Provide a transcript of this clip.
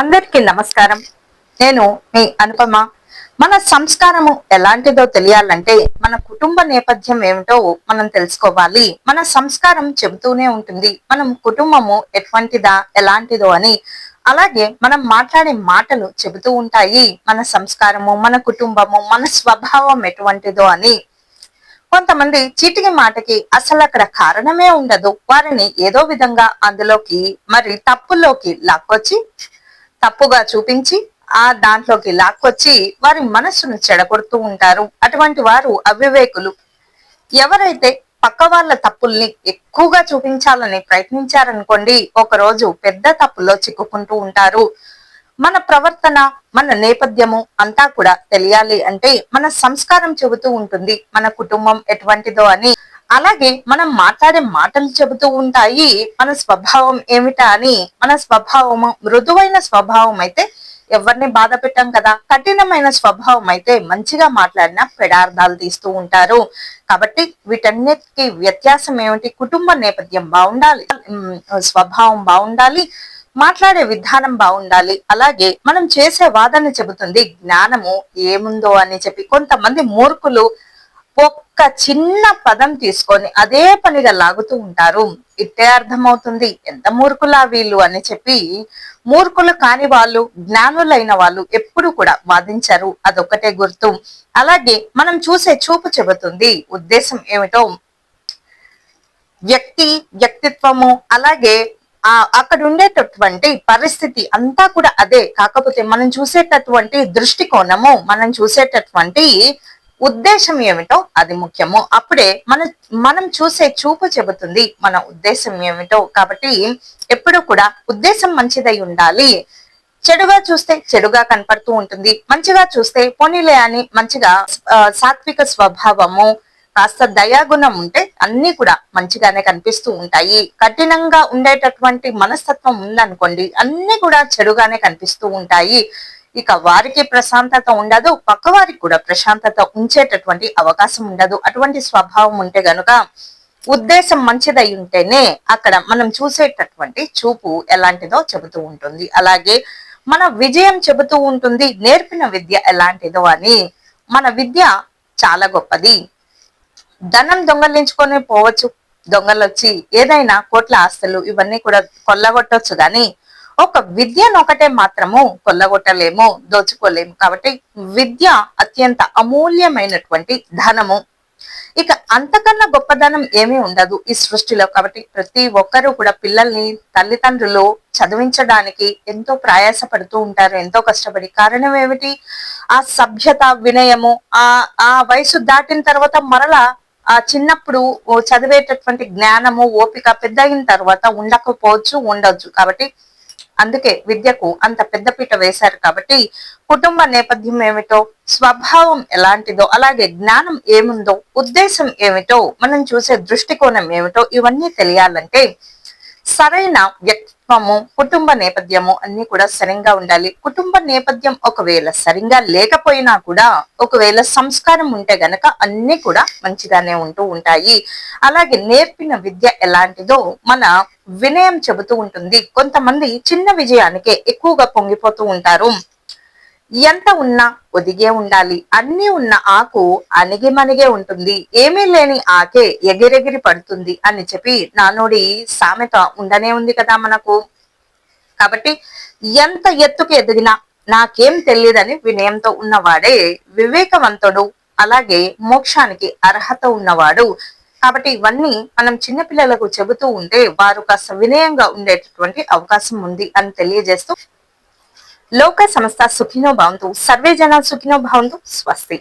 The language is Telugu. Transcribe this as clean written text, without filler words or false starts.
అందరికీ నమస్కారం. నేను మీ అనుపమ. మన సంస్కారము ఎలాంటిదో తెలియాలంటే మన కుటుంబ నేపథ్యం ఏమిటో మనం తెలుసుకోవాలి. మన సంస్కారం చెబుతూనే ఉంటుంది మనం కుటుంబము ఎటువంటిదా ఎలాంటిదో అని. అలాగే మనం మాట్లాడే మాటలు చెబుతూ ఉంటాయి మన సంస్కారము, మన కుటుంబము, మన స్వభావం ఎటువంటిదో అని. కొంతమంది చీటికి మాటకి అసలు అక్కడ కారణమే ఉండదు, వారిని ఏదో విధంగా అందులోకి మరి తప్పుల్లోకి లాక్కొచ్చి తప్పుగా చూపించి ఆ దాంట్లోకి లాక్కొచ్చి వారి మనస్సును చెడగొడుతూ ఉంటారు. అటువంటి వారు అవివేకులు. ఎవరైతే పక్క వాళ్ళ తప్పుల్ని ఎక్కువగా చూపించాలని ప్రయత్నించారనుకోండి, ఒక రోజు పెద్ద తప్పుల్లో చిక్కుకుంటూ ఉంటారు. మన ప్రవర్తన, మన నేపథ్యము అంతా కూడా తెలియాలి అంటే మన సంస్కారం చెబుతూ ఉంటుంది మన కుటుంబం ఎటువంటిదో అని. అలాగే మనం మాట్లాడే మాటలు చెబుతూ ఉంటాయి మన స్వభావం ఏమిటా అని. మన స్వభావము మృదువైన స్వభావం అయితే ఎవరిని బాధ పెట్టాం కదా, కఠినమైన స్వభావం అయితే మంచిగా మాట్లాడినా పెడార్థాలు తీస్తూ ఉంటారు. కాబట్టి వీటన్నిటికీ వ్యత్యాసం ఏమిటి? కుటుంబ నేపథ్యం బాగుండాలి, స్వభావం బాగుండాలి, మాట్లాడే విధానం బాగుండాలి. అలాగే మనం చేసే వాదన చెబుతుంది జ్ఞానము ఏముందో అని చెప్పి. కొంతమంది మూర్ఖులు ఒక్క చిన్న పదం తీసుకొని అదే పనిగా లాగుతూ ఉంటారు. ఇట్టే అర్థమవుతుంది ఎంత మూర్ఖులా వీళ్ళు అని చెప్పి. మూర్ఖులు కాని వాళ్ళు, జ్ఞానులైన వాళ్ళు ఎప్పుడు కూడా వాదించరు, అదొక్కటే గుర్తు. అలాగే మనం చూసే చూపు చెబుతుంది ఉద్దేశం ఏమిటో. వ్యక్తిత్వము, అలాగే అక్కడ ఉండేటటువంటి పరిస్థితి అంతా కూడా అదే. కాకపోతే మనం చూసేటటువంటి దృష్టికోణము, మనం చూసేటటువంటి ఉద్దేశం ఏమిటో అది ముఖ్యము. అప్పుడే మనం చూసే చూపు చెబుతుంది మన ఉద్దేశం ఏమిటో. కాబట్టి ఎప్పుడు కూడా ఉద్దేశం మంచిదై ఉండాలి. చెడుగా చూస్తే చెడుగా కనపడుతూ ఉంటుంది, మంచిగా చూస్తే పోనీలే అని మంచిగా సాత్విక స్వభావము, కాస్త దయాగుణం ఉంటే అన్ని కూడా మంచిగానే కనిపిస్తూ ఉంటాయి. కఠినంగా ఉండేటటువంటి మనస్తత్వం ఉందనుకోండి, అన్ని కూడా చెడుగానే కనిపిస్తూ ఉంటాయి. ఇక వారికి ప్రశాంతత ఉండదు, పక్క వారికి కూడా ప్రశాంతత ఉంచేటటువంటి అవకాశం ఉండదు. అటువంటి స్వభావం ఉంటే గనుక ఉద్దేశం మంచిదై ఉంటేనే అక్కడ మనం చూసేటటువంటి చూపు ఎలాంటిదో చెబుతూ ఉంటుంది. అలాగే మన విజయం చెబుతూ ఉంటుంది నేర్పిన విద్య ఎలాంటిదో అని. మన విద్య చాలా గొప్పది. ధనం దొంగలించుకొని పోవచ్చు, దొంగలు వచ్చి ఏదైనా కోట్ల ఆస్తులు ఇవన్నీ కూడా కొల్లగొట్టవచ్చు, గాని ఒక విద్యను ఒకటే మాత్రము కొల్లగొట్టలేము, దోచుకోలేము. కాబట్టి విద్య అత్యంత అమూల్యమైనటువంటి ధనము. ఇక అంతకన్నా గొప్పదనం ఏమీ ఉండదు ఈ సృష్టిలో. కాబట్టి ప్రతి ఒక్కరూ కూడా పిల్లల్ని, తల్లిదండ్రులు చదివించడానికి ఎంతో ప్రయాసపడుతూ ఉంటారు, ఎంతో కష్టపడి. కారణం ఏమిటి? ఆ సభ్యత, వినయము, ఆ వయసు దాటిన తర్వాత మరలా ఆ చిన్నప్పుడు చదివేటటువంటి జ్ఞానము, ఓపిక పెద్ద అయిన తర్వాత ఉండకపోవచ్చు, ఉండొచ్చు. కాబట్టి అందుకే విద్యకు అంత పెద్దపీట వేశారు. కాబట్టి కుటుంబ నేపథ్యం ఏమిటో, స్వభావం ఎలాంటిదో, అలాగే జ్ఞానం ఏముందో, ఉద్దేశం ఏమిటో, మనం చూసే దృష్టికోణం ఏమిటో ఇవన్నీ తెలియాలంటే సరైన వ్యక్తిత్వము, కుటుంబ నేపథ్యము అన్ని కూడా సరిగ్గా ఉండాలి. కుటుంబ నేపథ్యం ఒకవేళ సరిగ్గా లేకపోయినా కూడా, ఒకవేళ సంస్కారం ఉంటే గనక అన్ని కూడా మంచిగానే ఉంటూ ఉంటాయి. అలాగే నేర్పిన విద్య ఎలాంటిదో మన వినయం చెబుతూ ఉంటుంది. కొంతమంది చిన్న విజయానికే ఎక్కువగా పొంగిపోతూ ఉంటారు. ఎంత ఉన్నా ఒదిగే ఉండాలి, అన్ని ఉన్న ఆకు అణిగి మణిగే ఉంటుంది, ఏమీ లేని ఆకే ఎగిరెగిరి పడుతుంది అని చెప్పి నానుడి సామెత ఉండనే ఉంది కదా మనకు. కాబట్టి ఎంత ఎత్తుకు ఎదిగినా నాకేం తెలియదని వినయంతో ఉన్నవాడే వివేకవంతుడు, అలాగే మోక్షానికి అర్హత ఉన్నవాడు. కాబట్టి ఇవన్నీ మనం చిన్నపిల్లలకు చెబుతూ ఉంటే వారు కాస్త వినయంగా ఉండేటటువంటి అవకాశం ఉంది అని తెలియజేస్తూ లోక సమస్త సుఖినో భవంతు, సర్వే జన సుఖినో భవంతు. స్వస్తి.